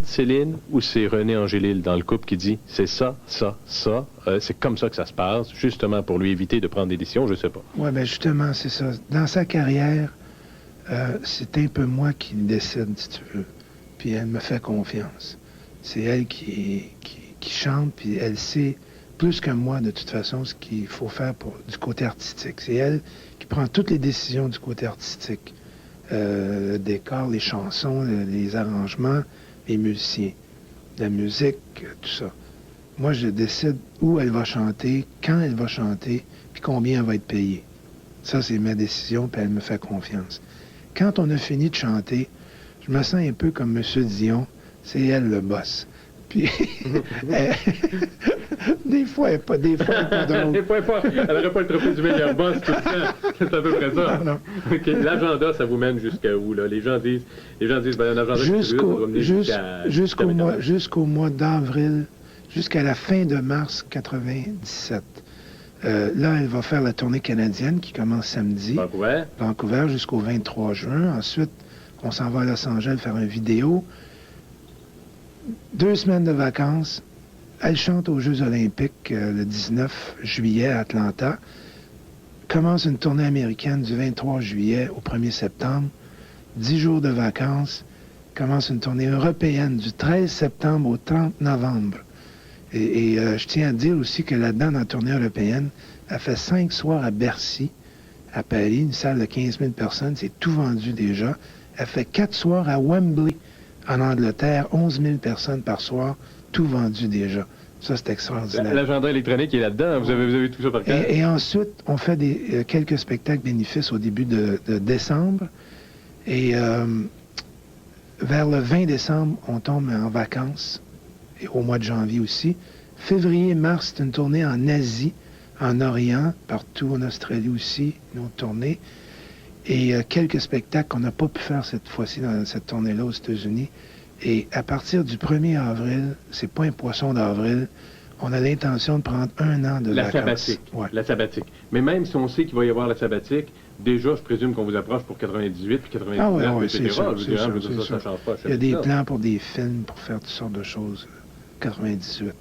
Céline, ou c'est René Angélil dans le couple qui dit c'est ça, ça, ça, c'est comme ça que ça se passe, justement pour lui éviter de prendre des décisions, je sais pas. Oui, bien justement, c'est ça. Dans sa carrière, c'est un peu moi qui décide, si tu veux. Puis elle me fait confiance. C'est elle qui chante, puis elle sait plus que moi, de toute façon, ce qu'il faut faire du côté artistique. C'est elle qui prend toutes les décisions du côté artistique. Le décor, les chansons, les arrangements, les musiciens, la musique, tout ça. Moi, je décide où elle va chanter, quand elle va chanter, puis combien elle va être payée. Ça, c'est ma décision, puis elle me fait confiance. Quand on a fini de chanter, je me sens un peu comme M. Dion. C'est elle le boss. Puis, des fois, elle n'est pas drôle. Des fois, elle n'aurait pas le trophée du meilleur boss tout le temps. C'est à peu près ça. Non. OK. L'agenda, ça vous mène jusqu'à où, là? Les gens disent, ben, un agenda jusqu'au mois d'avril, jusqu'à la fin de mars 97. Là, elle va faire la tournée canadienne qui commence samedi. Vancouver jusqu'au 23 juin. Ensuite, on s'en va à Los Angeles faire une vidéo. 2 semaines de vacances. Elle chante aux Jeux olympiques le 19 juillet à Atlanta. Commence une tournée américaine du 23 juillet au 1er septembre. 10 jours de vacances. Commence une tournée européenne du 13 septembre au 30 novembre. Et je tiens à dire aussi que là-dedans, dans la tournée européenne, elle fait 5 soirs à Bercy, à Paris, une salle de 15 000 personnes. C'est tout vendu déjà. Elle fait 4 soirs à Wembley, en Angleterre, 11 000 personnes par soir, tout vendu déjà. Ça, c'est extraordinaire. L'agenda électronique est là-dedans. Vous avez tout ça par cœur. Et ensuite, on fait quelques spectacles bénéfices au début de décembre. Et vers le 20 décembre, on tombe en vacances. Et au mois de janvier aussi. Février, mars, c'est une tournée en Asie, en Orient, partout en Australie aussi, une autre tournée. Et quelques spectacles qu'on n'a pas pu faire cette fois-ci dans cette tournée-là aux États-Unis. Et à partir du 1er avril, c'est pas un poisson d'avril, on a l'intention de prendre 1 an de vacances. Sabbatique. Ouais. La sabbatique. Mais même si on sait qu'il va y avoir la sabbatique, déjà, je présume qu'on vous approche pour 98 puis 99, etc. C'est sûr, ça change pas. Il y a des plans pour des films, pour faire toutes sortes de choses. 98.